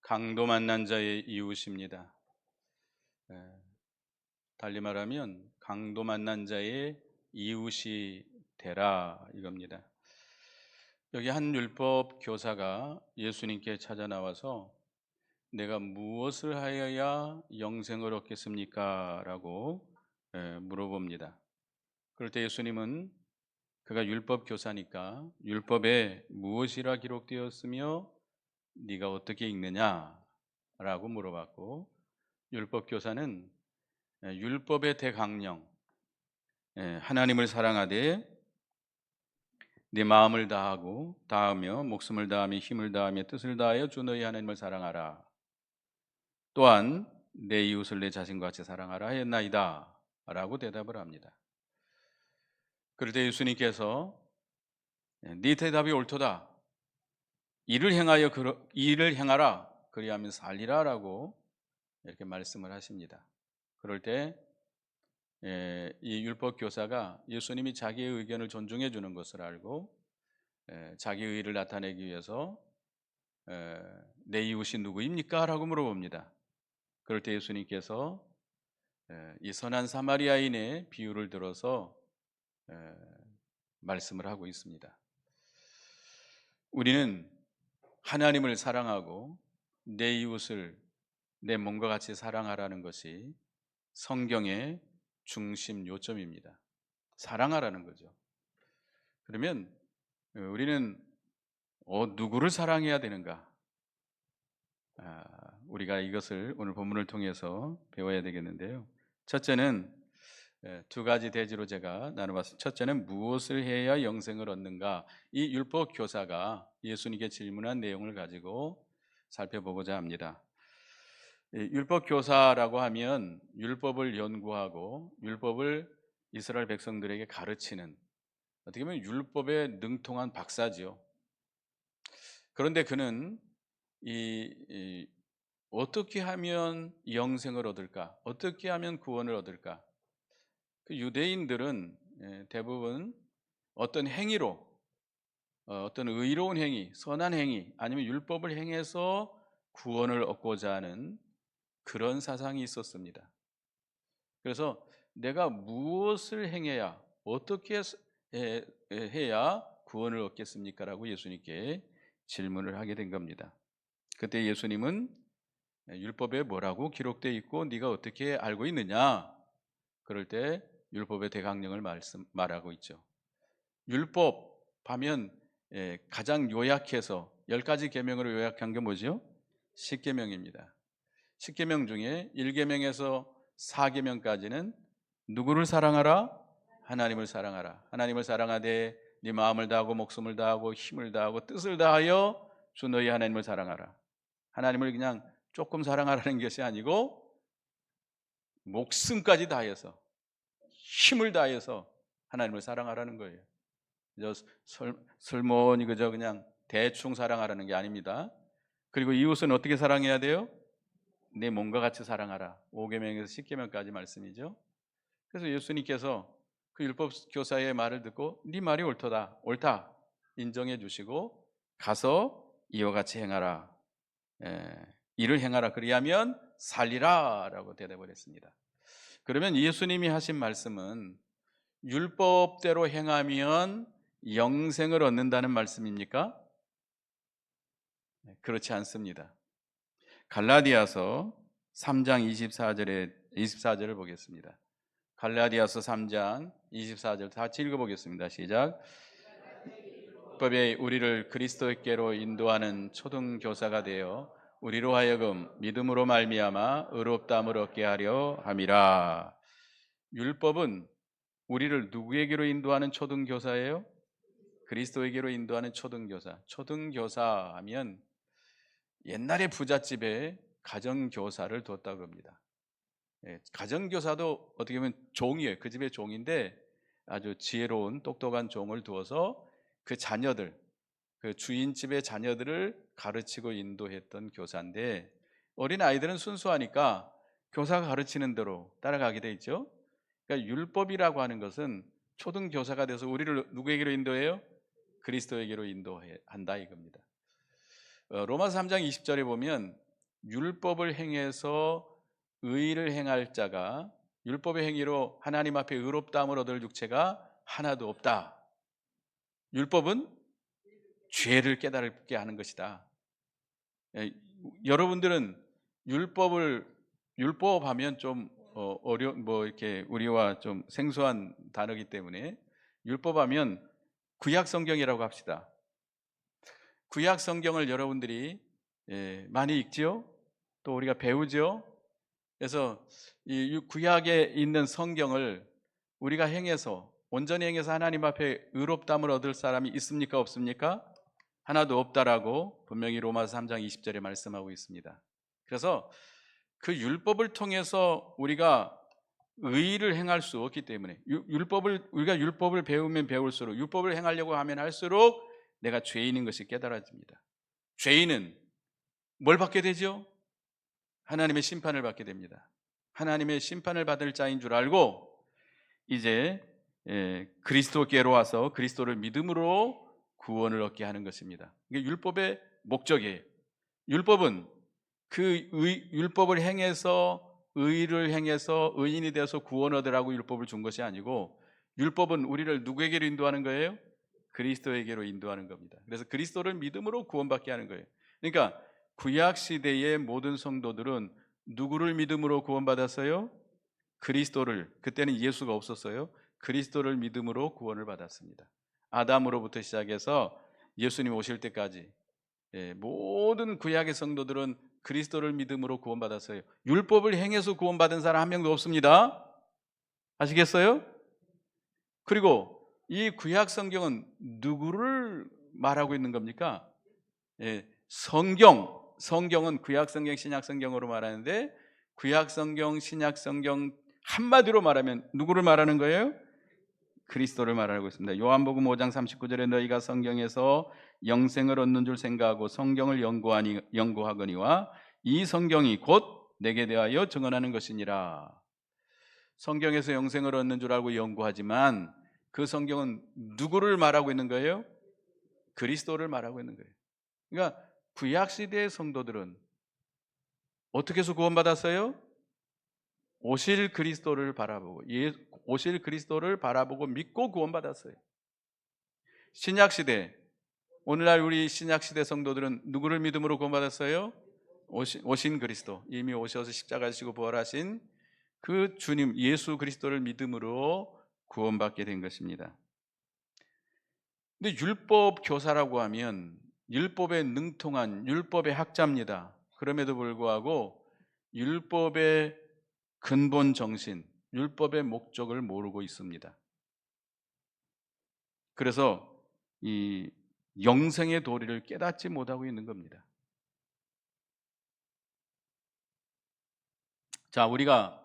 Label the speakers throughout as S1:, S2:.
S1: 강도 만난 자의 이웃입니다. 예, 달리 말하면 강도 만난 자의 이웃이 되라 이겁니다. 여기 한 율법 교사가 예수님께 찾아 나와서 내가 무엇을 하여야 영생을 얻겠습니까? 라고 물어봅니다. 그럴 때 예수님은 그가 율법 교사니까 율법에 무엇이라 기록되었으며 네가 어떻게 읽느냐? 라고 물어봤고, 율법 교사는 율법의 대강령, 하나님을 사랑하되 네 마음을 다하며 목숨을 다하며 힘을 다하며 뜻을 다하여 주 너희 하나님을 사랑하라. 또한 내 이웃을 내 자신과 같이 사랑하라 했나이다 라고 대답을 합니다. 그럴 때 예수님께서 네 대답이 옳도다. 이를 행하라. 그리하면 살리라 라고 이렇게 말씀을 하십니다. 그럴 때 이 율법 교사가 예수님이 자기의 의견을 존중해 주는 것을 알고 자기의 의를 나타내기 위해서 내 이웃이 누구입니까? 라고 물어봅니다. 그럴 때 예수님께서 이 선한 사마리아인의 비유를 들어서 말씀을 하고 있습니다. 우리는 하나님을 사랑하고 내 이웃을 내 몸과 같이 사랑하라는 것이 성경의 중심 요점입니다. 사랑하라는 거죠. 그러면 우리는 누구를 사랑해야 되는가? 우리가 이것을 오늘 본문을 통해서 배워야 되겠는데요. 첫째는 두 가지 대지로 제가 나눠봤습니다. 첫째는 무엇을 해야 영생을 얻는가? 이 율법 교사가 예수님께 질문한 내용을 가지고 살펴보고자 합니다. 율법 교사라고 하면 율법을 연구하고 율법을 이스라엘 백성들에게 가르치는, 어떻게 보면 율법에 능통한 박사지요. 그런데 그는 어떻게 하면 영생을 얻을까? 어떻게 하면 구원을 얻을까? 그 유대인들은 대부분 어떤 행위로, 어떤 의로운 행위, 선한 행위, 아니면 율법을 행해서 구원을 얻고자 하는 그런 사상이 있었습니다. 그래서 내가 무엇을 행해야, 어떻게 해야 구원을 얻겠습니까? 라고 예수님께 질문을 하게 된 겁니다. 그때 예수님은 율법에 뭐라고 기록되어 있고 네가 어떻게 알고 있느냐? 그럴 때 율법의 대강령을 말하고 있죠. 율법 하면 가장 요약해서 10가지 계명으로 요약한 게 뭐죠? 10계명입니다. 10계명 중에 1계명에서 4계명까지는 누구를 사랑하라? 하나님을 사랑하라. 하나님을 사랑하되 네 마음을 다하고 목숨을 다하고 힘을 다하고 뜻을 다하여 주 너희 하나님을 사랑하라. 하나님을 그냥 조금 사랑하라는 것이 아니고 목숨까지 다해서 힘을 다해서 하나님을 사랑하라는 거예요. 설모니 그저 그냥 대충 사랑하라는 게 아닙니다. 그리고 이웃은 어떻게 사랑해야 돼요? 내 몸과 같이 사랑하라. 5계명에서 10계명까지 말씀이죠. 그래서 예수님께서 그 율법 교사의 말을 듣고 네 말이 옳다 인정해 주시고 가서 이와 같이 행하라. 이를 행하라. 그리하면 살리라 라고 대답을 했습니다. 그러면 예수님이 하신 말씀은 율법대로 행하면 영생을 얻는다는 말씀입니까? 그렇지 않습니다. 갈라디아서 3장 24절을 보겠습니다. 갈라디아서 3장 24절 같이 읽어보겠습니다. 시작. 율법에 우리를 그리스도께로 인도하는 초등교사가 되어 우리로 하여금 믿음으로 말미암아 의롭다함을 얻게 하려 함이라. 율법은 우리를 누구에게로 인도하는 초등교사예요? 그리스도에게로 인도하는 초등교사. 초등교사 하면 옛날에 부잣집에 가정교사를 뒀다고 합니다. 가정교사도 어떻게 보면 종이에요. 그 집의 종인데 아주 지혜로운 똑똑한 종을 두어서 그 자녀들, 그 주인집의 자녀들을 가르치고 인도했던 교사인데, 어린 아이들은 순수하니까 교사가 가르치는 대로 따라가게 돼 있죠. 그러니까 율법이라고 하는 것은 초등교사가 돼서 우리를 누구에게로 인도해요? 그리스도에게로 인도한다 이겁니다. 로마서 3장 20절에 보면 율법을 행해서 의를 행할 자가 율법의 행위로 하나님 앞에 의롭다함을 얻을 육체가 하나도 없다. 율법은 죄를 깨달게 하는 것이다. 여러분들은 율법하면 좀 이렇게 우리와 좀 생소한 단어이기 때문에 율법하면 구약 성경이라고 합시다. 구약 성경을 여러분들이 많이 읽지요? 또 우리가 배우죠? 그래서 이 구약에 있는 성경을 우리가 행해서 온전히 행해서 하나님 앞에 의롭다함을 얻을 사람이 있습니까? 없습니까? 하나도 없다라고 분명히 로마서 3장 20절에 말씀하고 있습니다. 그래서 그 율법을 통해서 우리가 의를 행할 수 없기 때문에 우리가 율법을 배우면 배울수록 율법을 행하려고 하면 할수록 내가 죄인인 것이 깨달아집니다. 죄인은 뭘 받게 되죠? 하나님의 심판을 받게 됩니다. 하나님의 심판을 받을 자인 줄 알고 이제 그리스도께로 와서 그리스도를 믿음으로 구원을 얻게 하는 것입니다. 이게 율법의 목적이에요. 율법은 율법을 행해서 의를 행해서 의인이 되어서 구원 얻으라고 율법을 준 것이 아니고 율법은 우리를 누구에게로 인도하는 거예요? 그리스도에게로 인도하는 겁니다. 그래서 그리스도를 믿음으로 구원받게 하는 거예요. 그러니까 구약 시대의 모든 성도들은 누구를 믿음으로 구원받았어요? 그리스도를. 그때는 예수가 없었어요. 그리스도를 믿음으로 구원을 받았습니다. 아담으로부터 시작해서 예수님 오실 때까지 모든 구약의 성도들은 그리스도를 믿음으로 구원받았어요. 율법을 행해서 구원받은 사람 한 명도 없습니다. 아시겠어요? 그리고 이 구약 성경은 누구를 말하고 있는 겁니까? 성경은 구약 성경, 신약 성경으로 말하는데 구약 성경, 신약 성경 한마디로 말하면 누구를 말하는 거예요? 그리스도를 말하고 있습니다. 요한복음 5장 39절에 너희가 성경에서 영생을 얻는 줄 생각하고 성경을 연구하거니와 이 성경이 곧 내게 대하여 증언하는 것이니라. 성경에서 영생을 얻는 줄 알고 연구하지만 그 성경은 누구를 말하고 있는 거예요? 그리스도를 말하고 있는 거예요. 그러니까 구약 시대의 성도들은 어떻게 해서 구원받았어요? 오실 그리스도를 바라보고 믿고 구원받았어요. 신약 시대, 오늘날 우리 신약 시대 성도들은 누구를 믿음으로 구원받았어요? 오신 그리스도, 이미 오셔서 십자가 지시고 부활하신 그 주님 예수 그리스도를 믿음으로 구원받게 된 것입니다. 근데 율법 교사라고 하면 율법에 능통한 율법의 학자입니다. 그럼에도 불구하고 율법의 근본 정신, 율법의 목적을 모르고 있습니다. 그래서 이 영생의 도리를 깨닫지 못하고 있는 겁니다. 자, 우리가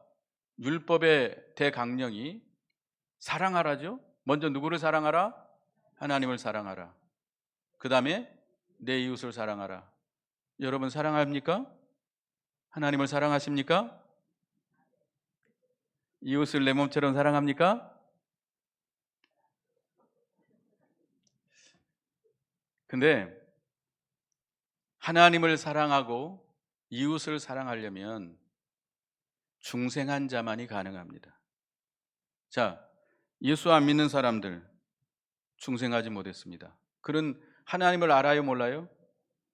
S1: 율법의 대강령이 사랑하라죠. 먼저 누구를 사랑하라? 하나님을 사랑하라. 그 다음에 내 이웃을 사랑하라. 여러분 사랑합니까? 하나님을 사랑하십니까? 이웃을 내 몸처럼 사랑합니까? 근데 하나님을 사랑하고 이웃을 사랑하려면 중생한 자만이 가능합니다. 자, 예수 안 믿는 사람들 중생하지 못했습니다. 그런 하나님을 알아요, 몰라요?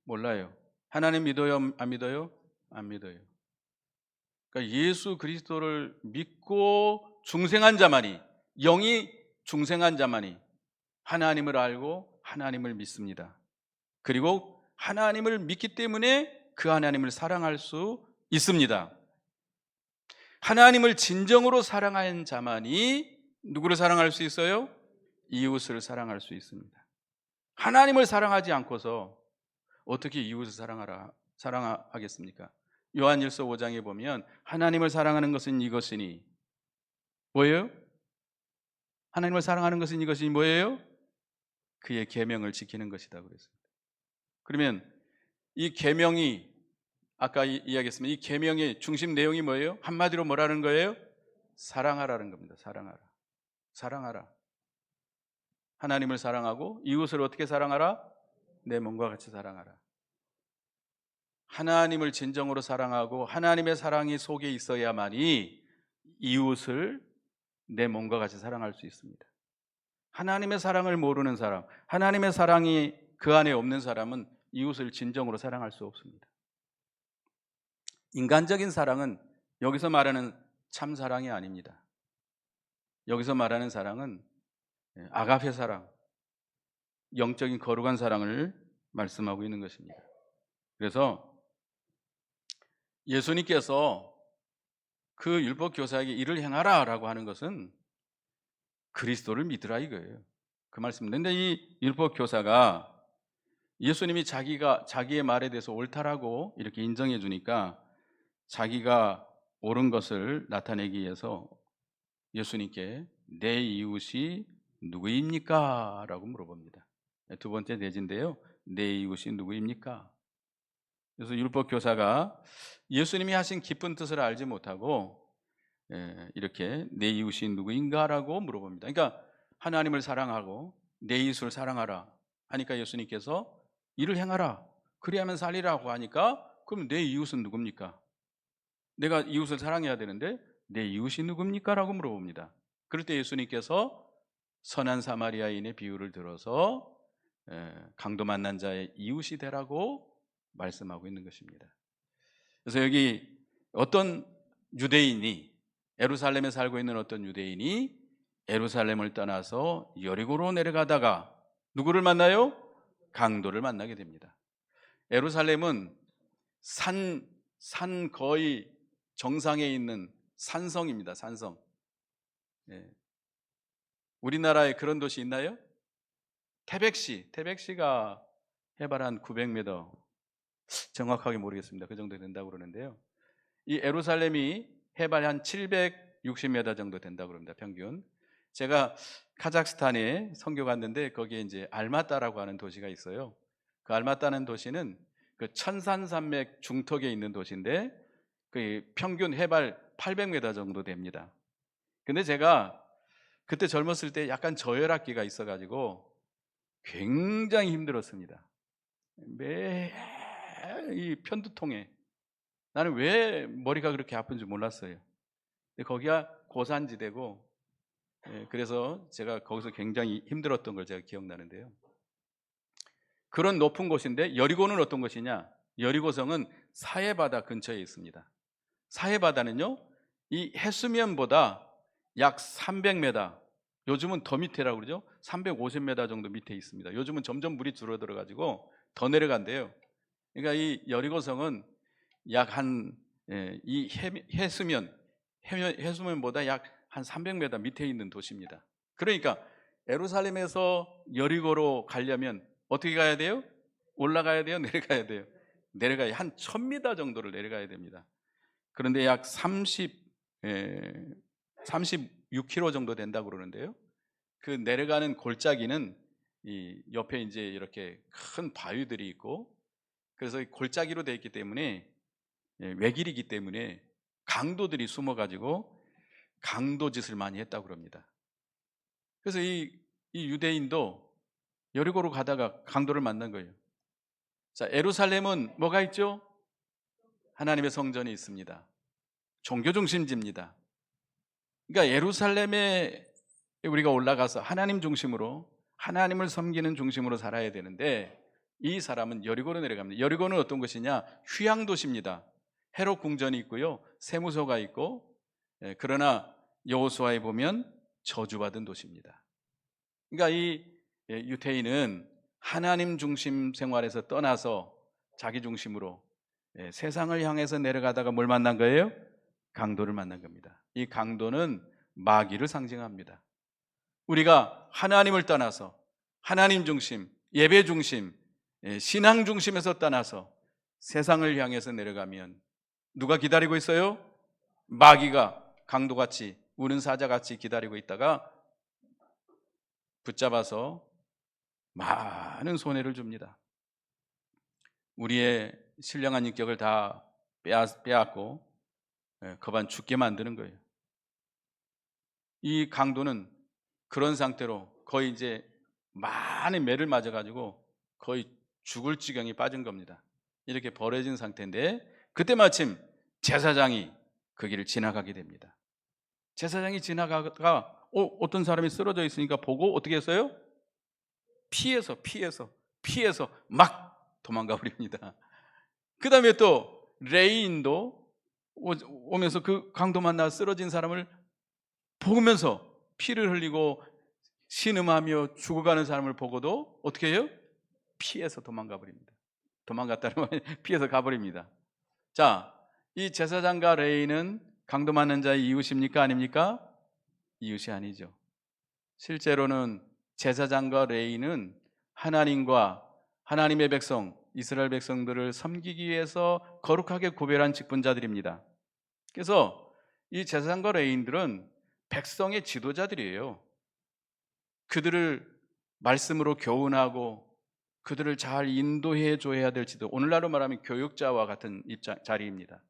S1: 몰라요. 하나님 믿어요, 안 믿어요? 안 믿어요. 그러니까 예수 그리스도를 믿고 중생한 자만이, 영이 중생한 자만이 하나님을 알고 하나님을 믿습니다. 그리고 하나님을 믿기 때문에 그 하나님을 사랑할 수 있습니다. 하나님을 진정으로 사랑한 자만이 누구를 사랑할 수 있어요? 이웃을 사랑할 수 있습니다. 하나님을 사랑하지 않고서 어떻게 이웃을 사랑하겠습니까? 요한일서 5장에 보면 하나님을 사랑하는 것은 이것이니 뭐예요? 하나님을 사랑하는 것은 이것이 뭐예요? 그의 계명을 지키는 것이다 그랬습니다. 그러면 이 계명이 아까 이야기했습니다. 이 계명의 중심 내용이 뭐예요? 한마디로 뭐라는 거예요? 사랑하라는 겁니다. 사랑하라. 하나님을 사랑하고 이웃을 어떻게 사랑하라? 내 몸과 같이 사랑하라. 하나님을 진정으로 사랑하고 하나님의 사랑이 속에 있어야만이 이웃을 내 몸과 같이 사랑할 수 있습니다. 하나님의 사랑을 모르는 사람, 하나님의 사랑이 그 안에 없는 사람은 이웃을 진정으로 사랑할 수 없습니다. 인간적인 사랑은 여기서 말하는 참 사랑이 아닙니다. 여기서 말하는 사랑은 아가페 사랑, 영적인 거룩한 사랑을 말씀하고 있는 것입니다. 그래서 예수님께서 그 율법 교사에게 이를 행하라 라고 하는 것은 그리스도를 믿으라 이거예요. 그 말씀입니다. 근데 이 율법 교사가 예수님이 자기의 말에 대해서 옳다라고 이렇게 인정해 주니까 자기가 옳은 것을 나타내기 위해서 예수님께 내 이웃이 누구입니까? 라고 물어봅니다. 두 번째 대진인데요. 내 이웃이 누구입니까? 그래서 율법 교사가 예수님이 하신 깊은 뜻을 알지 못하고 이렇게 내 이웃이 누구인가라고 물어봅니다. 그러니까 하나님을 사랑하고 내 이웃을 사랑하라 하니까 예수님께서 이를 행하라 그리하면 살리라고 하니까 그럼 내 이웃은 누굽니까? 내가 이웃을 사랑해야 되는데 내 이웃이 누굽니까? 라고 물어봅니다. 그럴 때 예수님께서 선한 사마리아인의 비유를 들어서 강도 만난 자의 이웃이 되라고 말씀하고 있는 것입니다. 그래서 여기 어떤 유대인이 예루살렘에 살고 있는 어떤 유대인이 예루살렘을 떠나서 여리고로 내려가다가 누구를 만나요? 강도를 만나게 됩니다. 예루살렘은 산 거의 정상에 있는 산성입니다. 산성. 우리나라에 그런 도시 있나요? 태백시가 해발 한 900m, 정확하게 모르겠습니다. 그 정도 된다고 그러는데요. 이 예루살렘이 해발 한 760m 정도 된다고 그럽니다. 평균. 제가 카자흐스탄에 선교 갔는데 거기에 이제 알마따라고 하는 도시가 있어요. 그 알마따는 도시는 그 천산산맥 중턱에 있는 도시인데 그 평균 해발 800m 정도 됩니다. 근데 제가 그때 젊었을 때 약간 저혈압기가 있어가지고 굉장히 힘들었습니다. 매일 이 편두통에 나는 왜 머리가 그렇게 아픈지 몰랐어요. 근데 거기가 고산지대고 그래서 제가 거기서 굉장히 힘들었던 걸 제가 기억나는데요. 그런 높은 곳인데 여리고는 어떤 곳이냐? 여리고성은 사해바다 근처에 있습니다. 사해바다는요, 이 해수면보다 약 300m, 요즘은 더 밑에라고 그러죠. 350m 정도 밑에 있습니다. 요즘은 점점 물이 줄어들어 가지고 더 내려간대요. 그러니까 이 여리고성은 약 한 이 해수면보다 약 한 300m 밑에 있는 도시입니다. 그러니까 예루살렘에서 여리고로 가려면 어떻게 가야 돼요? 올라가야 돼요? 내려가야 돼요? 내려가야 한 1000m 정도를 내려가야 됩니다. 그런데 약 36km 정도 된다고 그러는데요. 그 내려가는 골짜기는 이 옆에 이제 이렇게 큰 바위들이 있고 그래서 골짜기로 되어 있기 때문에 외길이기 때문에 강도들이 숨어가지고 강도짓을 많이 했다고 그럽니다. 그래서 이 유대인도 여리고로 가다가 강도를 만난 거예요. 자, 예루살렘은 뭐가 있죠? 하나님의 성전이 있습니다. 종교 중심지입니다. 그러니까 예루살렘에 우리가 올라가서 하나님 중심으로 하나님을 섬기는 중심으로 살아야 되는데 이 사람은 여리고로 내려갑니다. 여리고는 어떤 것이냐? 휴양 도시입니다. 헤롯 궁전이 있고요, 세무소가 있고, 그러나 여호수아에 보면 저주받은 도시입니다. 그러니까 이 유태인은 하나님 중심 생활에서 떠나서 자기 중심으로 세상을 향해서 내려가다가 뭘 만난 거예요? 강도를 만난 겁니다. 이 강도는 마귀를 상징합니다. 우리가 하나님을 떠나서 하나님 중심, 예배 중심, 신앙 중심에서 떠나서 세상을 향해서 내려가면 누가 기다리고 있어요? 마귀가 강도같이 우는 사자같이 기다리고 있다가 붙잡아서 많은 손해를 줍니다. 우리의 신령한 인격을 다 빼앗고 그만 죽게 만드는 거예요. 이 강도는 그런 상태로 거의 이제 많은 매를 맞아가지고 거의 죽을 지경에 빠진 겁니다. 이렇게 버려진 상태인데 그때 마침 제사장이 그 길을 지나가게 됩니다. 제사장이 지나가다가 어떤 사람이 쓰러져 있으니까 보고 어떻게 했어요? 피해서 막 도망가 버립니다. 그 다음에 또 레인도 오면서 그 강도 만나 쓰러진 사람을 보면서 피를 흘리고 신음하며 죽어가는 사람을 보고도 어떻게 해요? 피해서 도망가 버립니다. 도망갔다는 말이 피해서 가버립니다. 자, 이 제사장과 레위는 강도 맞는 자의 이웃입니까? 아닙니까? 이웃이 아니죠. 실제로는 제사장과 레위는 하나님과 하나님의 백성, 이스라엘 백성들을 섬기기 위해서 거룩하게 구별한 직분자들입니다. 그래서 이 제사장과 레위인들은 백성의 지도자들이에요. 그들을 말씀으로 교훈하고 그들을 잘 인도해 줘야 될지도, 오늘날로 말하면 교육자와 같은 자리입니다.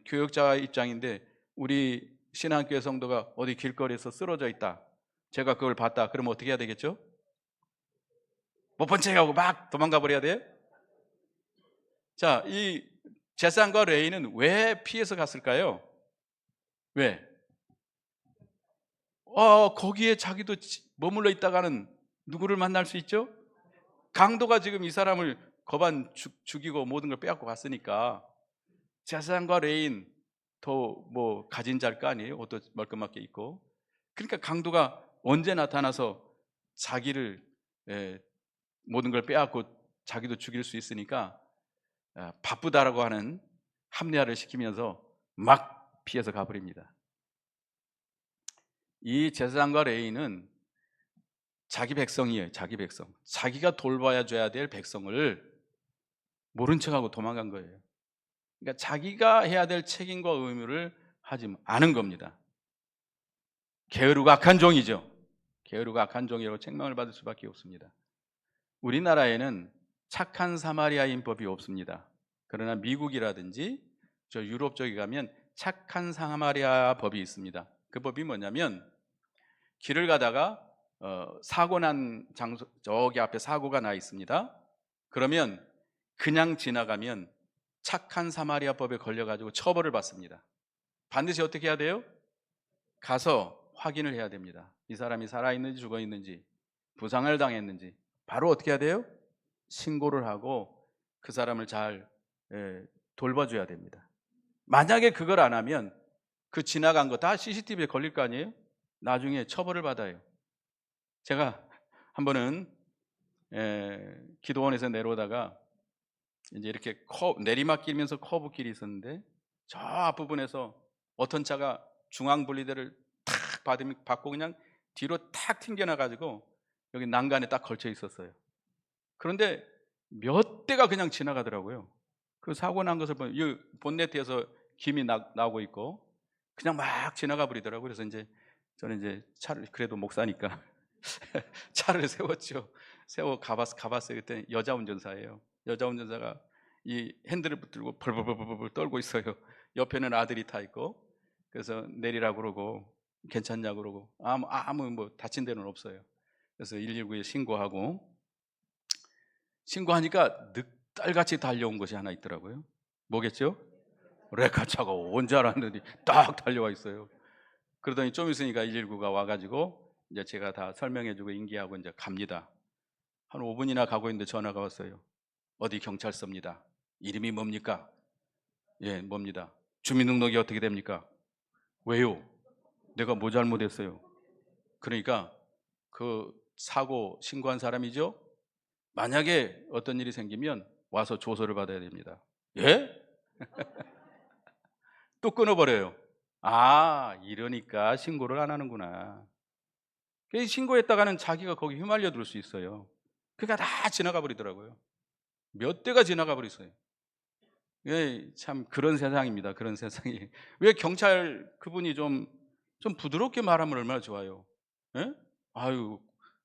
S1: 교육자의 입장인데 우리 신앙교회 성도가 어디 길거리에서 쓰러져 있다, 제가 그걸 봤다, 그러면 어떻게 해야 되겠죠? 못 본 척하고 막 도망가 버려야 돼요? 자, 이 제사장과 레위는 왜 피해서 갔을까요? 왜? 거기에 자기도 머물러 있다가는 누구를 만날 수 있죠? 강도가 지금 이 사람을 거반 죽이고 모든 걸 빼앗고 갔으니까 제사장과 레인 더 뭐 가진 자일 거 아니에요? 옷도 멀끔하게 입고. 그러니까 강도가 언제 나타나서 자기를 모든 걸 빼앗고 자기도 죽일 수 있으니까 바쁘다라고 하는 합리화를 시키면서 막 피해서 가버립니다. 이 제사장과 레위는 자기 백성이에요. 자기 백성, 자기가 돌봐야 줘야 될 백성을 모른 척하고 도망간 거예요. 그러니까 자기가 해야 될 책임과 의무를 하지 않은 겁니다. 게으르고 악한 종이죠. 게으르고 악한 종이라고 책망을 받을 수밖에 없습니다. 우리나라에는 착한 사마리아인 법이 없습니다. 그러나 미국이라든지 저 유럽 쪽에 가면 착한 사마리아 법이 있습니다. 그 법이 뭐냐면 길을 가다가 사고 난 장소, 저기 앞에 사고가 나 있습니다. 그러면 그냥 지나가면 착한 사마리아 법에 걸려가지고 처벌을 받습니다. 반드시 어떻게 해야 돼요? 가서 확인을 해야 됩니다. 이 사람이 살아있는지 죽어있는지, 부상을 당했는지 바로 어떻게 해야 돼요? 신고를 하고 그 사람을 잘 돌봐줘야 됩니다. 만약에 그걸 안 하면 그 지나간 거 다 CCTV에 걸릴 거 아니에요? 나중에 처벌을 받아요. 제가 한 번은 기도원에서 내려오다가 이제 이렇게 내리막길면서 커브길이 있었는데 저 앞부분에서 어떤 차가 중앙 분리대를 탁 받고 그냥 뒤로 탁 튕겨나가지고 여기 난간에 딱 걸쳐 있었어요. 그런데 몇 대가 그냥 지나가더라고요. 그 사고 난 것을 보면 이 본네트에서 김이 나오고 있고 그냥 막 지나가 버리더라고요. 그래서 이제 저는 이제 차를, 그래도 목사니까 차를 세웠죠. 세워 가봤어요. 그때 여자 운전사예요. 여자 운전사가 이 핸들을 붙들고 벌벌벌벌 떨고 있어요. 옆에는 아들이 타 있고. 그래서 내리라고 그러고 괜찮냐고 그러고 아무 뭐 다친 데는 없어요. 그래서 119에 신고하니까 늑달같이 달려온 것이 하나 있더라고요. 뭐겠죠? 레카차가 온 줄 알았는데 딱 달려와 있어요. 그러더니 좀 있으니까 119가 와가지고 이제 제가 다 설명해주고 인계하고 이제 갑니다. 한 5분이나 가고 있는데 전화가 왔어요. 어디 경찰서입니다. 이름이 뭡니까? 예, 뭡니다. 주민등록이 어떻게 됩니까? 왜요? 내가 뭐 잘못했어요? 그러니까 그 사고 신고한 사람이죠? 만약에 어떤 일이 생기면 와서 조서를 받아야 됩니다. 예? 또 끊어버려요. 이러니까 신고를 안 하는구나. 신고했다가는 자기가 거기 휘말려 들 수 있어요. 그러니까 다 지나가 버리더라고요. 몇 대가 지나가 버렸어요. 예, 참 그런 세상입니다. 그런 세상이. 왜 경찰 그분이 좀 부드럽게 말하면 얼마나 좋아요. 예? 아유,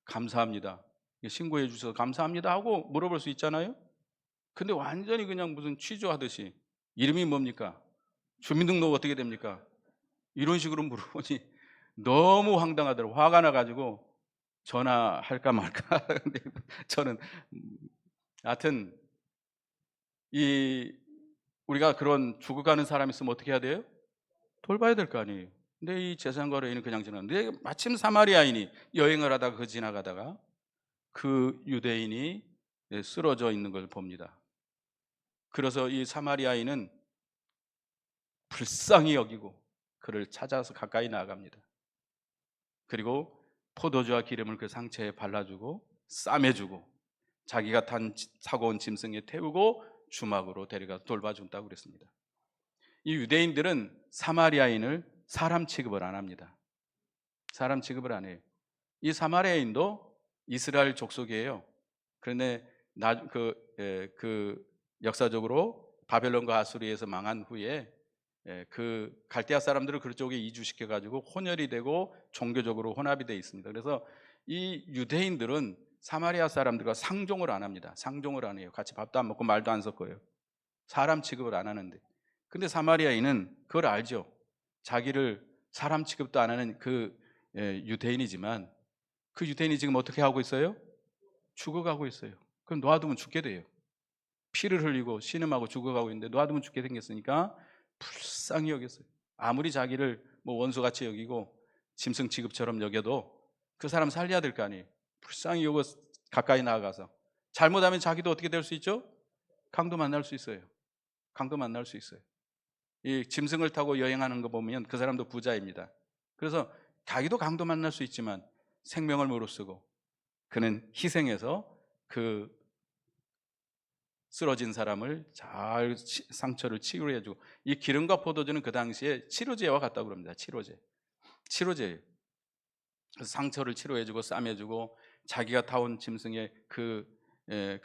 S1: 감사합니다. 신고해 주셔서 감사합니다 하고 물어볼 수 있잖아요. 근데 완전히 그냥 무슨 취조하듯이 이름이 뭡니까? 주민등록 어떻게 됩니까? 이런 식으로 물어보니 너무 황당하더라고요. 화가 나가지고 전화할까 말까. 근데 저는 하여튼 이 우리가 그런 죽어가는 사람이 있으면 어떻게 해야 돼요? 돌봐야 될 거 아니에요. 근데 이 제사장과 여인은 그냥 지나는데 마침 사마리아인이 여행을 하다가 지나가다가 그 유대인이 쓰러져 있는 걸 봅니다. 그래서 이 사마리아인은 불쌍히 여기고 그를 찾아서 가까이 나아갑니다. 그리고 포도주와 기름을 그 상처에 발라주고 싸매주고 자기가 타고 온 짐승에 태우고 주막으로 데려가서 돌봐준다고 그랬습니다. 이 유대인들은 사마리아인을 사람 취급을 안 합니다. 사람 취급을 안 해요. 이 사마리아인도 이스라엘 족속이에요. 그런데 그 역사적으로 바벨론과 아수리에서 망한 후에 그 갈대아 사람들을 그쪽에 이주시켜 가지고 혼혈이 되고 종교적으로 혼합이 되어 있습니다. 그래서 이 유대인들은 사마리아 사람들과 상종을 안 합니다. 상종을 안 해요. 같이 밥도 안 먹고 말도 안 섞어요. 사람 취급을 안 하는데. 근데 사마리아인은 그걸 알죠. 자기를 사람 취급도 안 하는 그 유대인이지만 그 유대인이 지금 어떻게 하고 있어요? 죽어가고 있어요. 그럼 놔두면 죽게 돼요. 피를 흘리고 신음하고 죽어가고 있는데 놔두면 죽게 생겼으니까 불쌍히 여겼어요. 아무리 자기를 뭐 원수같이 여기고 짐승 취급처럼 여겨도 그 사람 살려야 될 거 아니에요. 불쌍히 여겨 가까이 나아가서 잘못하면 자기도 어떻게 될 수 있죠? 강도 만날 수 있어요. 강도 만날 수 있어요. 이 짐승을 타고 여행하는 거 보면 그 사람도 부자입니다. 그래서 자기도 강도 만날 수 있지만 생명을 무릅쓰고 그는 희생해서 그 쓰러진 사람을 잘 상처를 치료해주고, 이 기름과 포도주는 그 당시에 치료제와 같다고 그럽니다. 치료제예요. 그래서 상처를 치료해주고 싸매주고 자기가 타온 짐승에 그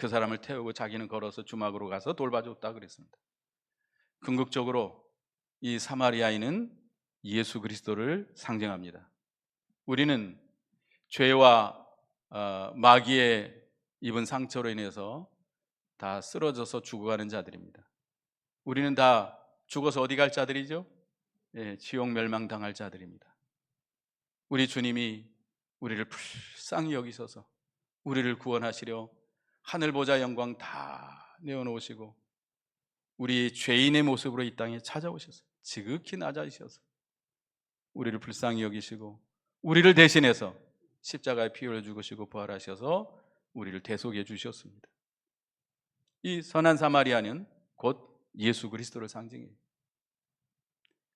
S1: 사람을 태우고 자기는 걸어서 주막으로 가서 돌봐줬다 그랬습니다. 궁극적으로 이 사마리아인은 예수 그리스도를 상징합니다. 우리는 죄와 마귀의 입은 상처로 인해서 다 쓰러져서 죽어가는 자들입니다. 우리는 다 죽어서 어디 갈 자들이죠? 지옥 멸망당할 자들입니다. 우리 주님이 우리를 불쌍히 여기셔서 우리를 구원하시려 하늘 보좌 영광 다 내어놓으시고 우리 죄인의 모습으로 이 땅에 찾아오셨어요. 지극히 낮아지셔서 우리를 불쌍히 여기시고 우리를 대신해서 십자가에 피 흘려 죽으시고 부활하셔서 우리를 대속해 주셨습니다. 이 선한 사마리아는 곧 예수 그리스도를 상징해요.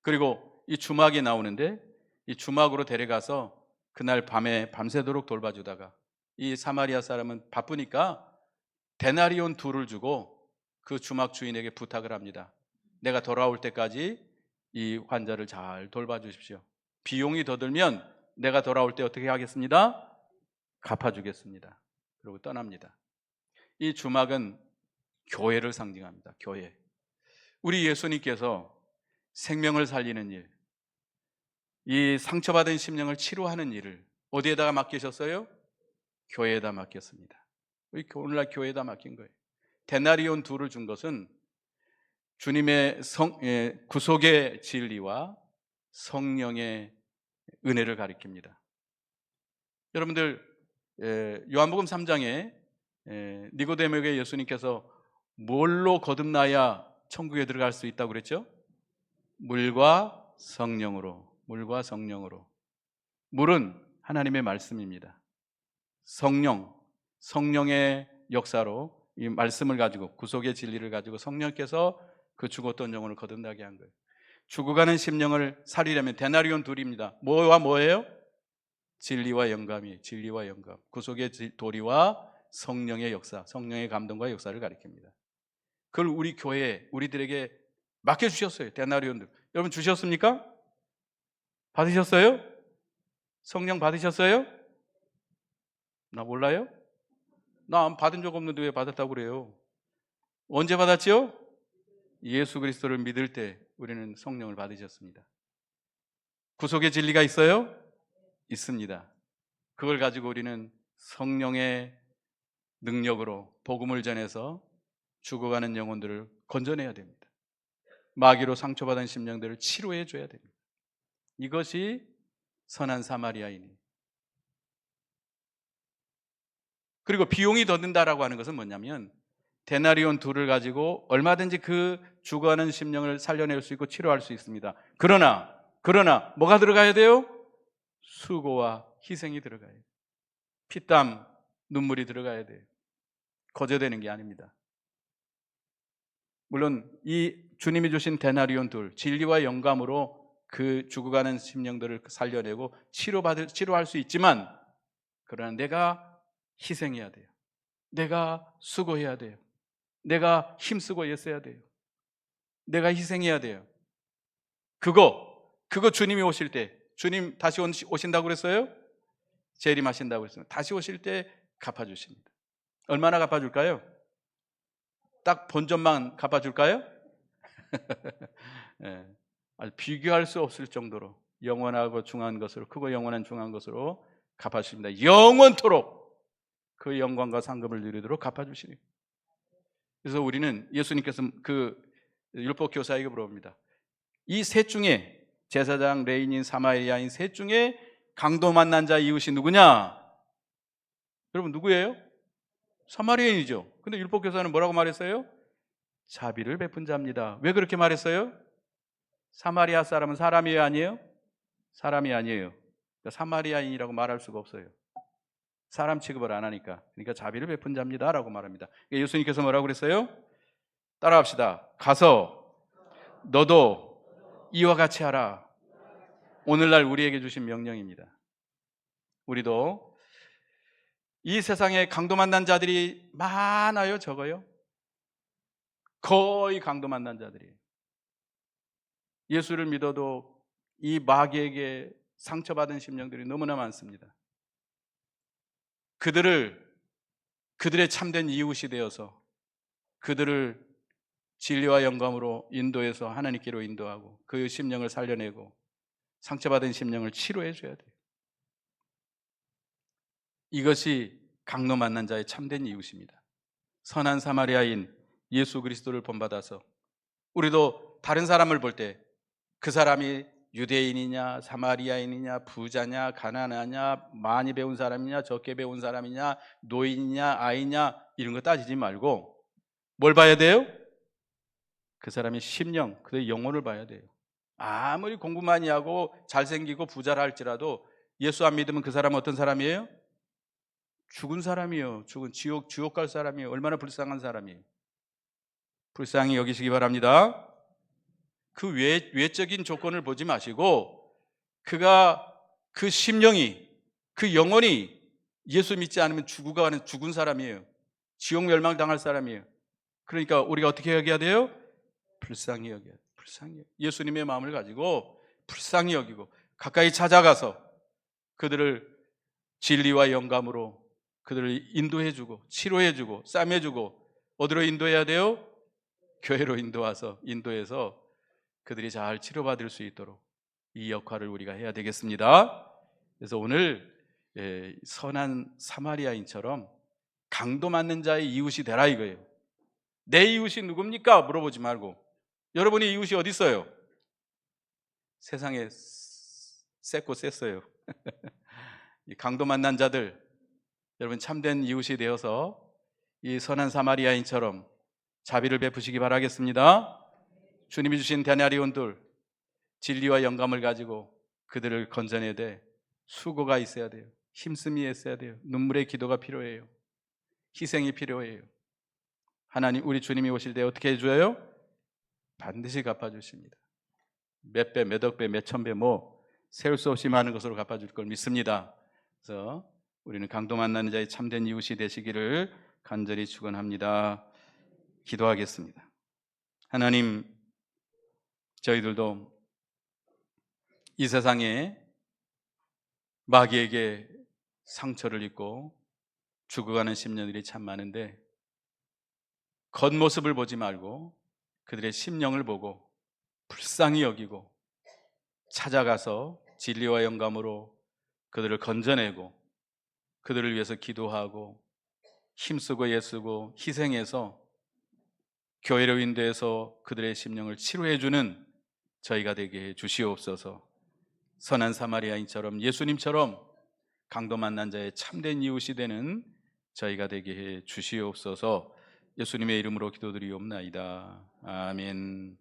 S1: 그리고 이 주막이 나오는데 이 주막으로 데려가서 그날 밤에 밤새도록 돌봐주다가 이 사마리아 사람은 바쁘니까 데나리온 2를 주고 그 주막 주인에게 부탁을 합니다. 내가 돌아올 때까지 이 환자를 잘 돌봐주십시오. 비용이 더 들면 내가 돌아올 때 어떻게 하겠습니다? 갚아주겠습니다. 그리고 떠납니다. 이 주막은 교회를 상징합니다. 교회. 우리 예수님께서 생명을 살리는 일, 이 상처받은 심령을 치료하는 일을 어디에다가 맡기셨어요? 교회에다 맡겼습니다. 오늘날 교회에다 맡긴 거예요. 데나리온 2를 준 것은 주님의 구속의 진리와 성령의 은혜를 가리킵니다. 여러분들 요한복음 3장에 니고데모에게 예수님께서 뭘로 거듭나야 천국에 들어갈 수 있다고 그랬죠? 물과 성령으로. 물과 성령으로. 물은 하나님의 말씀입니다. 성령의 역사로 이 말씀을 가지고 구속의 진리를 가지고 성령께서 그 죽었던 영혼을 거듭나게 한 거예요. 죽어가는 심령을 살리려면 데나리온 2입니다. 뭐와 뭐예요? 진리와 영감이, 진리와 영감. 구속의 도리와 성령의 역사, 성령의 감동과 역사를 가리킵니다. 그걸 우리 교회에, 우리들에게 맡겨주셨어요. 데나리온들. 여러분 주셨습니까? 받으셨어요? 성령 받으셨어요? 나 몰라요? 나 안 받은 적 없는데 왜 받았다고 그래요? 언제 받았죠? 예수 그리스도를 믿을 때 우리는 성령을 받으셨습니다. 구속의 진리가 있어요? 있습니다. 그걸 가지고 우리는 성령의 능력으로 복음을 전해서 죽어가는 영혼들을 건져내야 됩니다. 마귀로 상처받은 심령들을 치료해 줘야 됩니다. 이것이 선한 사마리아인이. 그리고 비용이 더 든다라고 하는 것은 뭐냐면 데나리온 둘을 가지고 얼마든지 그 죽어가는 심령을 살려낼 수 있고 치료할 수 있습니다. 그러나 뭐가 들어가야 돼요? 수고와 희생이 들어가야 돼요. 피땀 눈물이 들어가야 돼요. 거저되는 게 아닙니다. 물론 이 주님이 주신 데나리온 둘, 진리와 영감으로 그 죽어가는 심령들을 살려내고 치료할 수 있지만, 그러나 내가 희생해야 돼요. 내가 수고해야 돼요. 내가 힘쓰고 애써야 돼요. 내가 희생해야 돼요. 그거 주님이 오실 때, 주님 다시 오신다고 그랬어요? 재림하신다고 그랬어요. 다시 오실 때 갚아주십니다. 얼마나 갚아줄까요? 딱 본전만 갚아줄까요? 네. 비교할 수 없을 정도로 영원하고 중요한 것으로, 크고 영원한 중요한 것으로 갚아주십니다. 영원토록 그 영광과 상급을 누리도록 갚아주시니. 그래서 우리는 예수님께서 그 율법 교사에게 물어봅니다. 이 셋 중에, 제사장, 레위인, 사마리아인 셋 중에 강도 만난 자 이웃이 누구냐? 여러분 누구예요? 사마리아인이죠. 근데 율법 교사는 뭐라고 말했어요? 자비를 베푼 자입니다. 왜 그렇게 말했어요? 사마리아 사람은 사람이에요, 아니에요? 사람이 아니에요. 그러니까 사마리아인이라고 말할 수가 없어요. 사람 취급을 안 하니까. 그러니까 자비를 베푼 자입니다 라고 말합니다. 그러니까 예수님께서 뭐라고 그랬어요? 따라합시다. 가서 너도 이와 같이 하라. 오늘날 우리에게 주신 명령입니다. 우리도 이 세상에 강도 만난 자들이 많아요, 적어요? 거의 강도 만난 자들이에요. 예수를 믿어도 이 마귀에게 상처받은 심령들이 너무나 많습니다. 그들의 참된 이웃이 되어서 그들을 진리와 영감으로 인도해서 하나님께로 인도하고 그 심령을 살려내고 상처받은 심령을 치료해 줘야 돼요. 이것이 강도 만난 자의 참된 이웃입니다. 선한 사마리아인 예수 그리스도를 본받아서 우리도 다른 사람을 볼 때 그 사람이 유대인이냐 사마리아인이냐 부자냐 가난하냐 많이 배운 사람이냐 적게 배운 사람이냐 노인이냐 아이냐 이런 거 따지지 말고 뭘 봐야 돼요? 그 사람의 심령, 그의 영혼을 봐야 돼요. 아무리 공부 많이 하고 잘생기고 부자라 할지라도 예수 안 믿으면 그 사람은 어떤 사람이에요? 죽은 사람이에요. 죽은 지옥 갈 사람이에요. 얼마나 불쌍한 사람이에요. 불쌍히 여기시기 바랍니다. 그 외적인 조건을 보지 마시고 그 심령이, 그 영혼이 예수 믿지 않으면 죽은 사람이에요. 지옥 멸망당할 사람이에요. 그러니까 우리가 어떻게 여겨야 돼요? 불쌍히 여겨야 돼요. 불쌍히. 예수님의 마음을 가지고 불쌍히 여기고 가까이 찾아가서 그들을 진리와 영감으로 그들을 인도해주고 치료해주고 싸매주고 어디로 인도해야 돼요? 교회로 인도해서 그들이 잘 치료받을 수 있도록 이 역할을 우리가 해야 되겠습니다. 그래서 오늘 선한 사마리아인처럼 강도 맞는 자의 이웃이 되라 이거예요. 내 이웃이 누굽니까? 물어보지 말고 여러분의 이웃이 어디 있어요? 세상에 셌고 셌어요. 강도 만난 자들, 여러분 참된 이웃이 되어서 이 선한 사마리아인처럼 자비를 베푸시기 바라겠습니다. 주님이 주신 데나리온들 진리와 영감을 가지고 그들을 건져내야 돼. 수고가 있어야 돼요. 힘씀이 있어야 돼요. 눈물의 기도가 필요해요. 희생이 필요해요. 하나님, 우리 주님이 오실 때 어떻게 해줘요? 반드시 갚아주십니다. 몇 배, 몇억 배, 몇천 배 세울 수 없이 많은 것으로 갚아줄 걸 믿습니다. 그래서 우리는 강도 만나는 자의 참된 이웃이 되시기를 간절히 축원합니다. 기도하겠습니다. 하나님, 저희들도 이 세상에 마귀에게 상처를 입고 죽어가는 심령들이 참 많은데 겉모습을 보지 말고 그들의 심령을 보고 불쌍히 여기고 찾아가서 진리와 영감으로 그들을 건져내고 그들을 위해서 기도하고 힘쓰고 애쓰고 희생해서 교회로 인도해서 그들의 심령을 치료해주는 저희가 되게 해 주시옵소서. 선한 사마리아인처럼 예수님처럼 강도 만난 자의 참된 이웃이 되는 저희가 되게 해 주시옵소서. 예수님의 이름으로 기도드리옵나이다. 아멘.